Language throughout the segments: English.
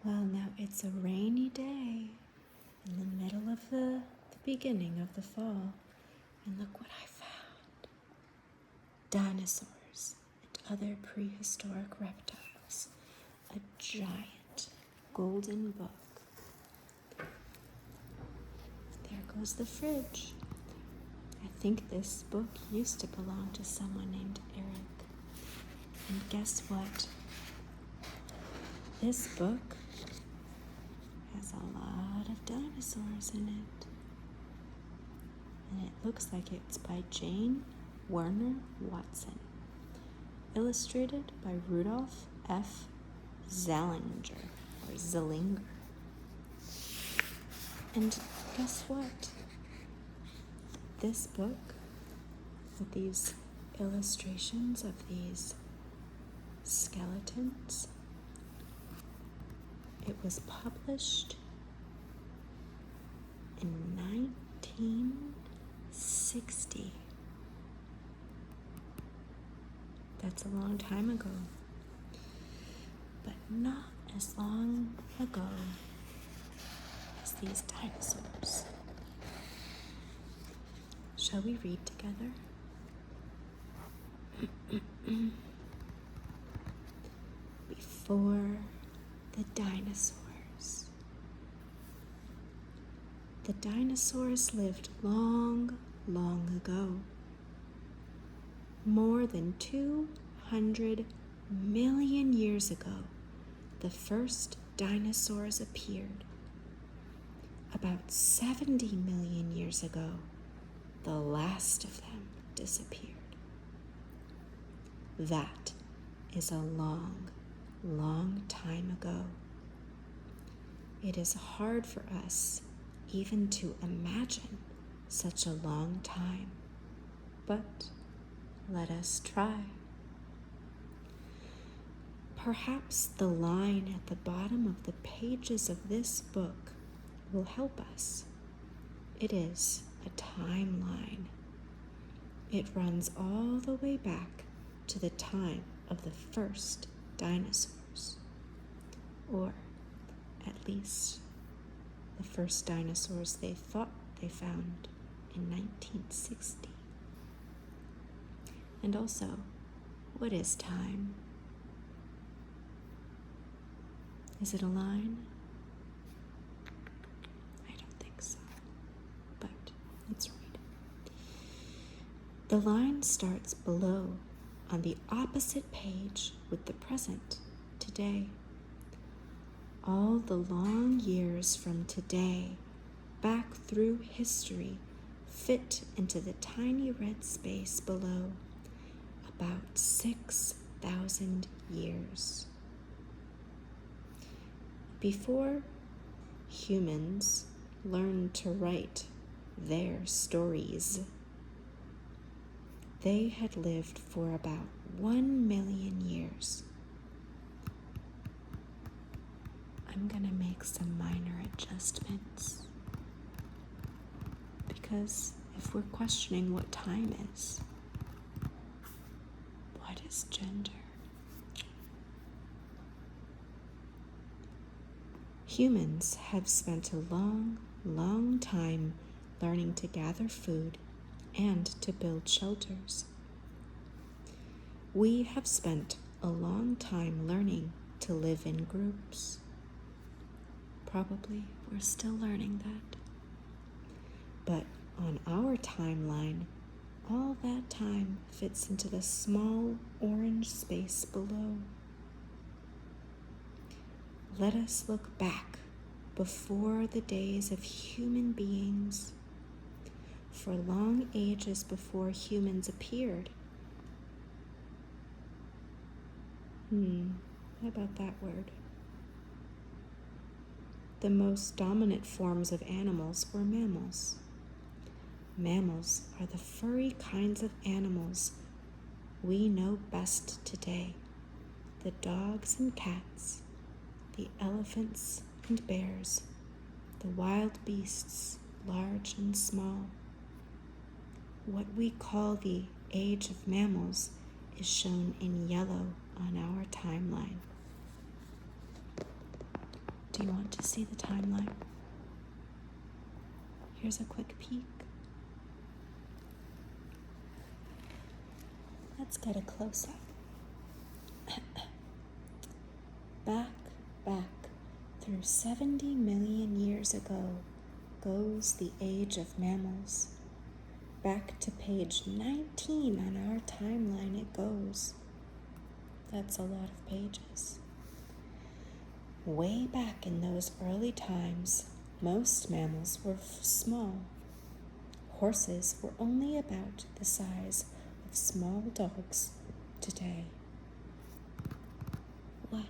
Well, now it's a rainy day in the middle of the beginning of the fall, and look what I found. Dinosaurs and other prehistoric reptiles. A giant golden book. There goes the fridge. I think this book used to belong to someone named Eric. And guess what? This book has a lot of dinosaurs in it. And it looks like it's by Jane Werner Watson. Illustrated by Rudolph F. Zallinger, or Zillinger. And guess what? This book, with these illustrations of these skeletons, it was published in 1960. That's a long time ago, but not as long ago as these dinosaurs. Shall we read together? Before the dinosaurs. The dinosaurs lived long, long ago. More than 200 million years ago, the first dinosaurs appeared. About 70 million years ago, the last of them disappeared. That is a long, long time ago. It is hard for us even to imagine such a long time, but let us try. Perhaps the line at the bottom of the pages of this book will help us. It is a timeline. It runs all the way back to the time of the first dinosaurs, or at least the first dinosaurs they thought they found in 1960. And also, what is time? Is it a line? I don't think so, but let's read. The line starts below on the opposite page with the present, today. All the long years from today back through history fit into the tiny red space below, about 6,000 years. Before humans learned to write their stories, they had lived for about 1 million years. I'm gonna make some minor adjustments, because if we're questioning what time is, what is gender? Humans have spent a long, long time learning to gather food and to build shelters. We have spent a long time learning to live in groups. Probably we're still learning that. But on our timeline, all that time fits into the small orange space below. Let us look back before the days of human beings, for long ages before humans appeared. How about that word? The most dominant forms of animals were mammals. Mammals are the furry kinds of animals we know best today. The dogs and cats, the elephants and bears, the wild beasts, large and small. What we call the age of mammals is shown in yellow on our timeline. you want to see the timeline. Here's a quick peek. Let's get a close-up. Back through 70 million years ago goes the age of mammals. Back to page 19 on our timeline it goes. That's a lot of pages. Way back in those early times, most mammals were small. Horses were only about the size of small dogs today. What?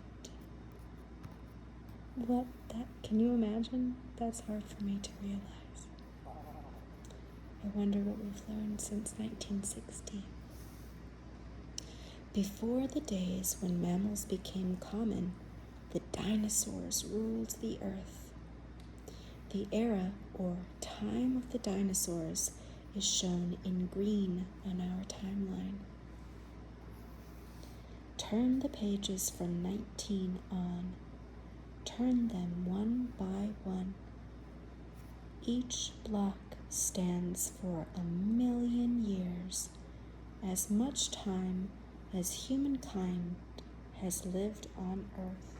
Can you imagine? That's hard for me to realize. I wonder what we've learned since 1960. Before the days when mammals became common, the dinosaurs ruled the earth. The era, or time of the dinosaurs, is shown in green on our timeline. Turn the pages from 19 on. Turn them one by one. Each block stands for 1,000,000 years, as much time as humankind has lived on Earth.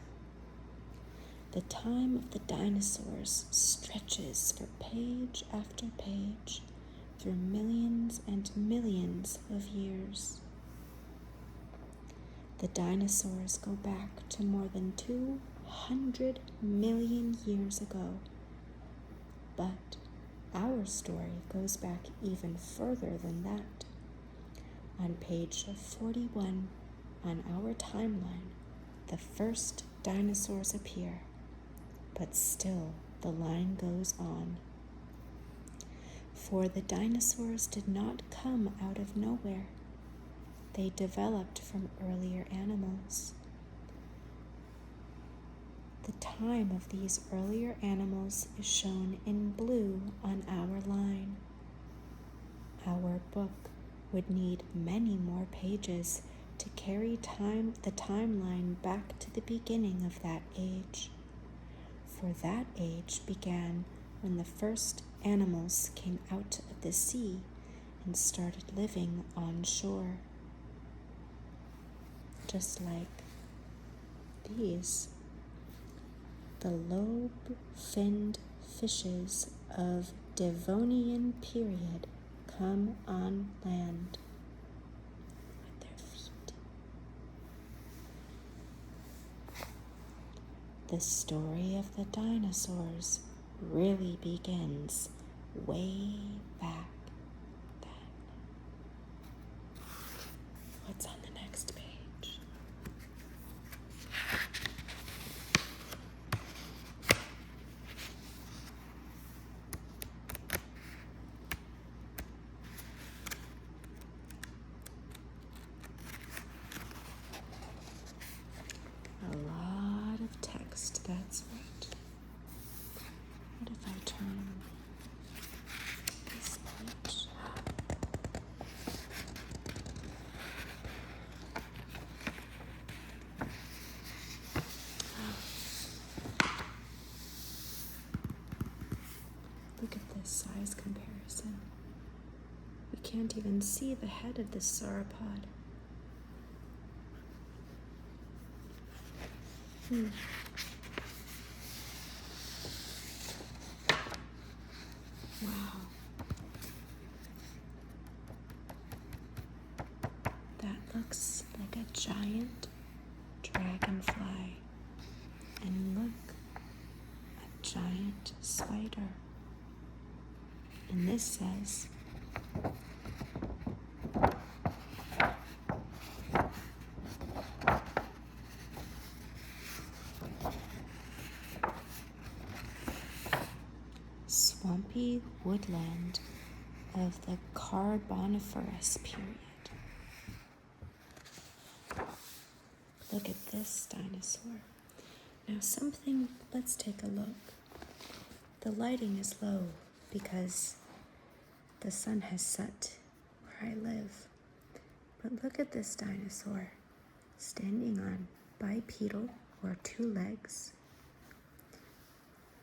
The time of the dinosaurs stretches for page after page through millions and millions of years. The dinosaurs go back to more than 200 million years ago. But our story goes back even further than that. On page 41 on our timeline, the first dinosaurs appear, but still the line goes on. For the dinosaurs did not come out of nowhere. They developed from earlier animals. The time of these earlier animals is shown in blue on our line. Our book would need many more pages to carry the timeline back to the beginning of that age. For that age began when the first animals came out of the sea and started living on shore. Just like these, the lobe-finned fishes of Devonian period come on land with their feet. The story of the dinosaurs really begins way back then. What's on the next page? A lot of text, that's right. What if I turn this page? Look at this size comparison. We can't even see the head of this sauropod. Wow. That looks like a giant dragonfly. And look, a giant spider. And this says, swampy woodland of the Carboniferous period. Look at this dinosaur. Now let's take a look. The lighting is low because the sun has set where I live. But look at this dinosaur standing on bipedal or two legs.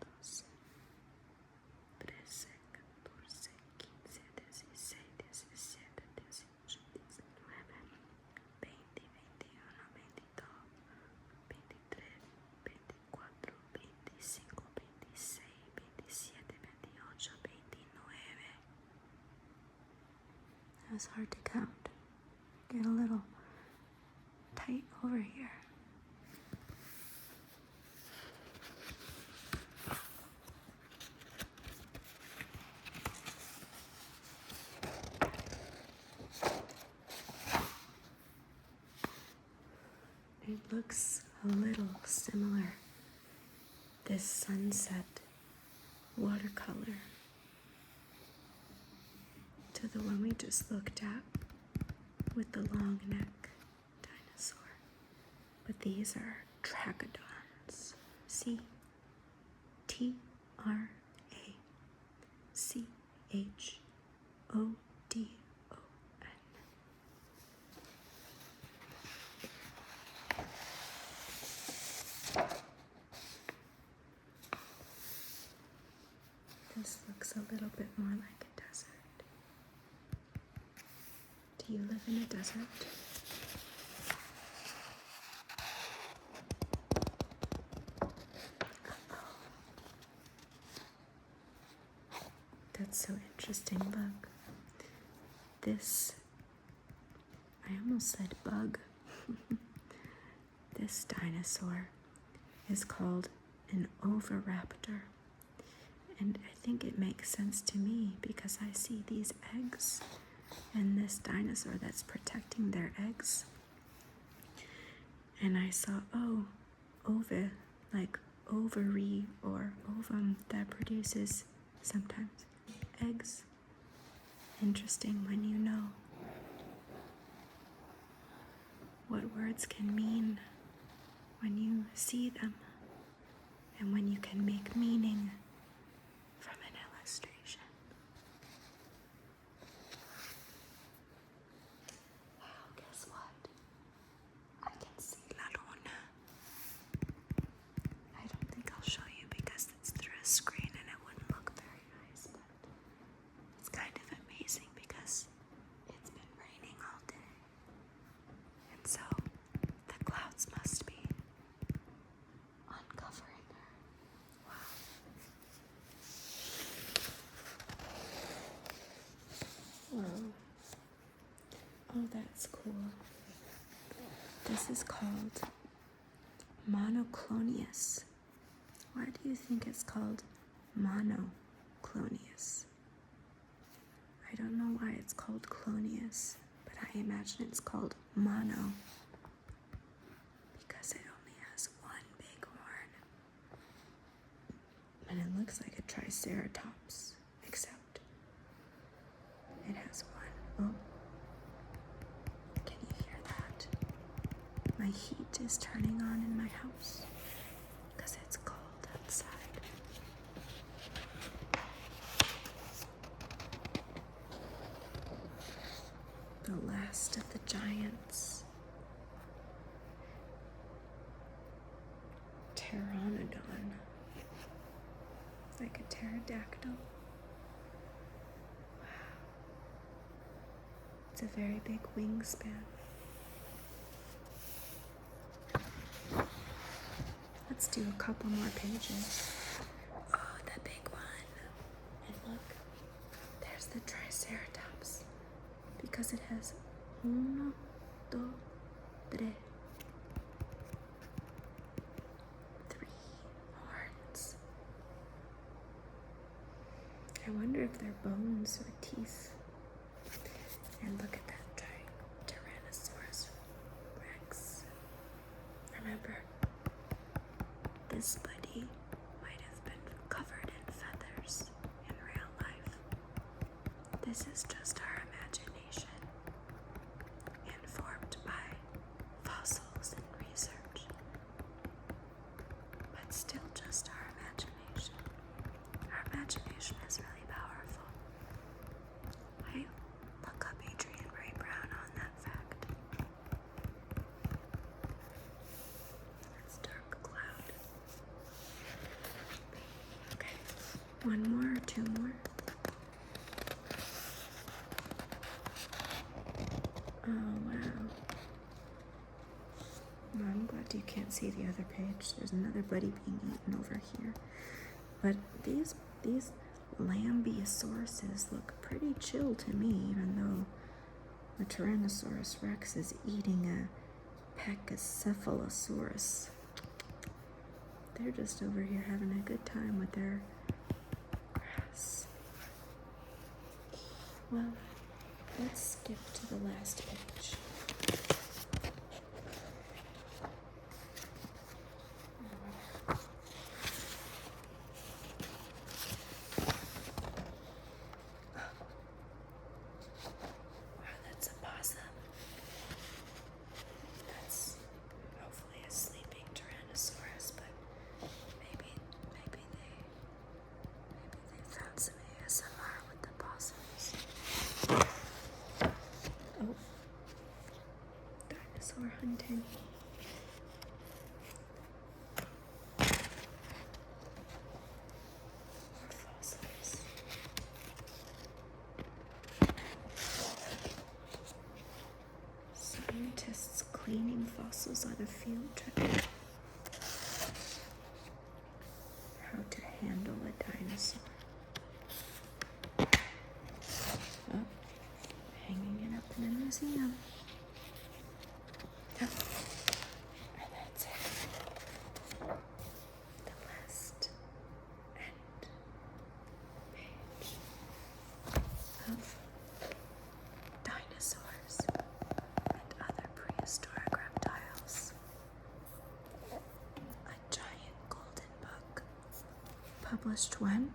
12, 13, 14, 15, 16, 17, 18, 19, 20, 21, 22, 23, 24, 25, 26, 27, 28, 29. It was hard to count. Get a little tight over here. It looks a little similar, this sunset watercolor, to the one we just looked at with the long neck dinosaur. But these are trachodons. Trachodon. This looks a little bit more like a desert. Do you live in a desert? Uh-oh. That's so interesting. Look. This, I almost said bug. This dinosaur is called an oviraptor. And I think it makes sense to me because I see these eggs and this dinosaur that's protecting their eggs. And I saw, like ovary or ovum that produces sometimes eggs. Interesting when you know what words can mean when you see them and when you can make meaning from an illustration. Wow, guess what? I can see La Luna. I don't think I'll show you because it's through a screen and it wouldn't look very nice, but it's kind of amazing because it's been raining all day. And so the clouds must be uncovering her. Wow. Whoa. Oh, that's cool. This is called monoclonius. Why do you think it's called monoclonius? I don't know why it's called clonius, but I imagine it's called mono because it only has one big horn. And it looks like a triceratops, except it has one. Oh, can you hear that? My heat is turning on in my house because it's cold outside. The last of the giants. Pteranodon. It's like a pterodactyl. Wow. It's a very big wingspan. Let's do a couple more pages. Oh, the big one. And look, there's the triceratops. Because it has 1, 2, 3 horns. I wonder if they're bones or teeth. And look at that Tyrannosaurus Rex. Remember, this buddy might have been covered in feathers in real life. This is just our imagination, informed by fossils and research, but still just our imagination. Our imagination is really powerful. I look up Adrian Ray Brown on that fact. That's dark cloud. Okay, one more or two more? Oh, wow. Well, I'm glad you can't see the other page. There's another buddy being eaten over here. But these Lambiosauruses look pretty chill to me, even though the Tyrannosaurus Rex is eating a Pachycephalosaurus. They're just over here having a good time with their grass. Well, let's skip to the last page. Wow, that's a possum. That's hopefully a sleeping Tyrannosaurus, but maybe they found some ASMR with the possums. Oh, dinosaur hunting. More fossils. Scientists cleaning fossils on a field trip. How to handle a dinosaur. Oh, hanging it up in a museum. Oh, and that's it. The last end page of dinosaurs and other prehistoric reptiles. A giant golden book. Published when?